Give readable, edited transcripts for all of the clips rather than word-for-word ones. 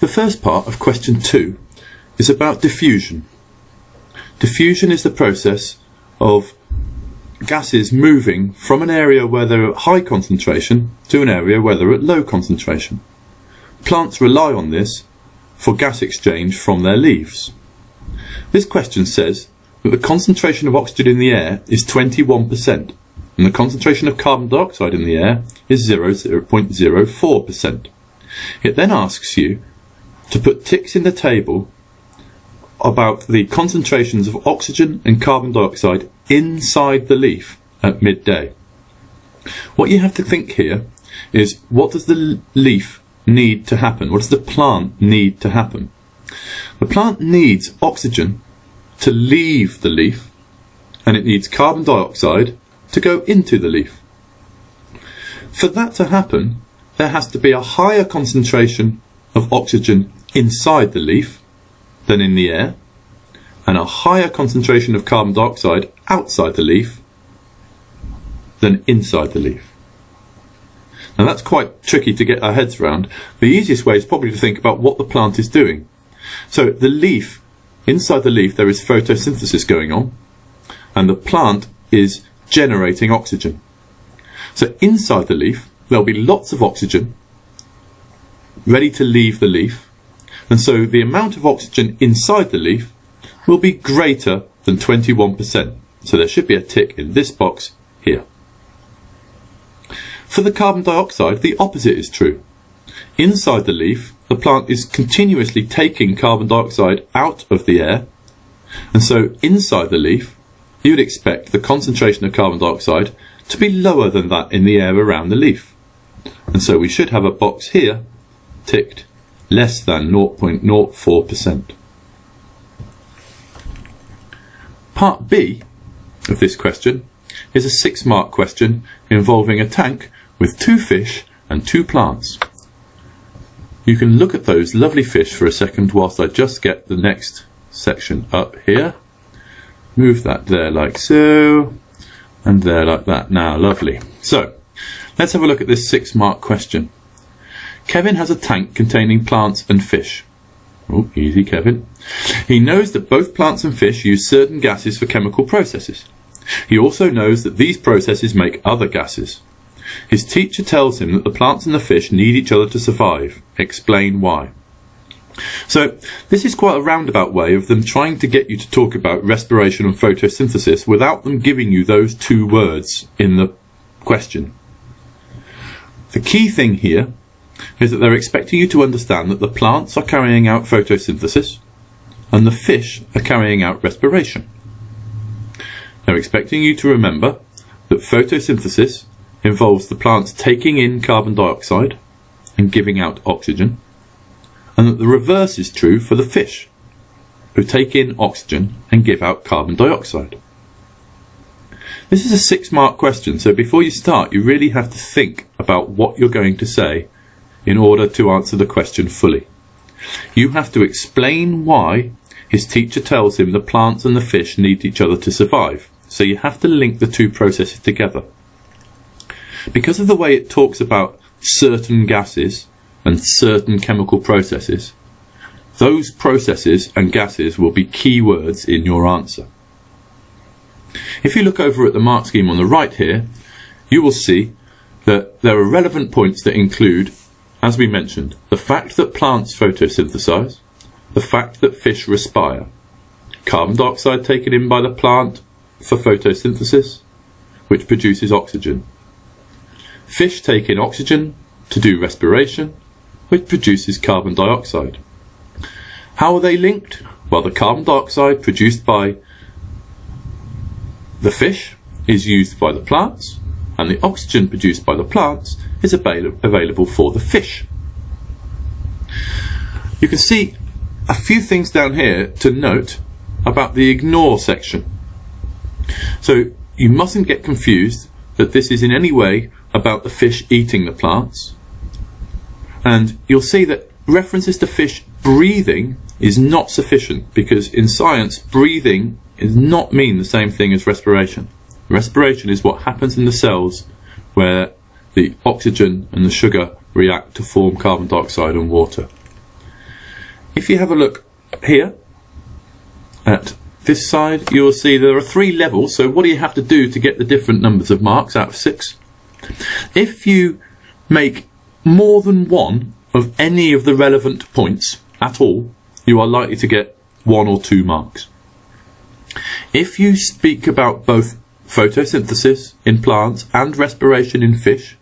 The first part of question 2 is about diffusion. Diffusion is the process of gases moving from an area where they're at high concentration to an area where they're at low concentration. Plants rely on this for gas exchange from their leaves. This question says that the concentration of oxygen in the air is 21% and the concentration of carbon dioxide in the air is 0.04%. It then asks you to put ticks in the table about the concentrations of oxygen and carbon dioxide inside the leaf at midday. What you have to think here is, what does the leaf need to happen? What does the plant need to happen? The plant needs oxygen to leave the leaf, and it needs carbon dioxide to go into the leaf. For that to happen, there has to be a higher concentration of oxygen inside the leaf than in the air, and a higher concentration of carbon dioxide outside the leaf than inside the leaf. Now that's quite tricky to get our heads around. The easiest way is probably to think about what the plant is doing. So the leaf, inside the leaf there is photosynthesis going on, and the plant is generating oxygen. So inside the leaf there'll be lots of oxygen ready to leave the leaf, and so the amount of oxygen inside the leaf will be greater than 21%. So there should be a tick in this box here. For the carbon dioxide, the opposite is true. Inside the leaf, the plant is continuously taking carbon dioxide out of the air, and so inside the leaf, you would expect the concentration of carbon dioxide to be lower than that in the air around the leaf. And so we should have a box here ticked less than 0.04%. Part B of this question is a 6-mark question involving a tank with 2 fish and 2 plants. You can look at those lovely fish for a second whilst I just get the next section up here. Move that there like so, and there like that. Now, lovely. So, let's have a look at this 6-mark question. Kevin has a tank containing plants and fish. Oh, easy, Kevin. He knows that both plants and fish use certain gases for chemical processes. He also knows that these processes make other gases. His teacher tells him that the plants and the fish need each other to survive. Explain why. So, this is quite a roundabout way of them trying to get you to talk about respiration and photosynthesis without them giving you those 2 words in the question. The key thing here is that they're expecting you to understand that the plants are carrying out photosynthesis and the fish are carrying out respiration. They're expecting you to remember that photosynthesis involves the plants taking in carbon dioxide and giving out oxygen, and that the reverse is true for the fish, who take in oxygen and give out carbon dioxide. This is a 6-mark question, so before you start you really have to think about what you're going to say in order to answer the question fully. You have to explain why his teacher tells him the plants and the fish need each other to survive. So you have to link the 2 processes together. Because of the way it talks about certain gases and certain chemical processes, those processes and gases will be key words in your answer. If you look over at the mark scheme on the right here, you will see that there are relevant points that include, as we mentioned, the fact that plants photosynthesize, the fact that fish respire, carbon dioxide taken in by the plant for photosynthesis, which produces oxygen. Fish take in oxygen to do respiration, which produces carbon dioxide. How are they linked? Well, the carbon dioxide produced by the fish is used by the plants, and the oxygen produced by the plants is available for the fish. You can see a few things down here to note about the ignore section. So you mustn't get confused that this is in any way about the fish eating the plants. And you'll see that references to fish breathing is not sufficient, because in science breathing does not mean the same thing as respiration. Respiration is what happens in the cells where the oxygen and the sugar react to form carbon dioxide and water. if you have a look here at this side, you will see there are 3 levels. So what do you have to do to get the different numbers of marks out of 6? If you make more than one of any of the relevant points at all, you are likely to get 1 or 2 marks. If you speak about both photosynthesis in plants and respiration in fish,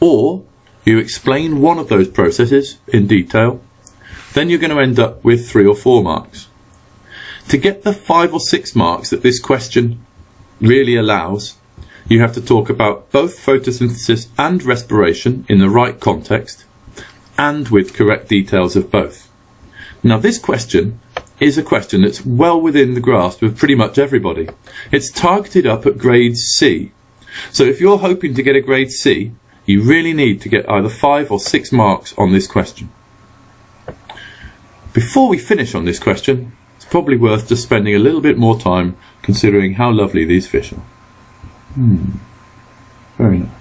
or you explain one of those processes in detail, then you're going to end up with 3 or 4 marks. To get the 5 or 6 marks that this question really allows, you have to talk about both photosynthesis and respiration in the right context and with correct details of both. Now this question is a question that's well within the grasp of pretty much everybody. It's targeted up at grade C. So if you're hoping to get a grade C, you really need to get either 5 or 6 marks on this question. Before we finish on this question, it's probably worth just spending a little bit more time considering how lovely these fish are. Very nice.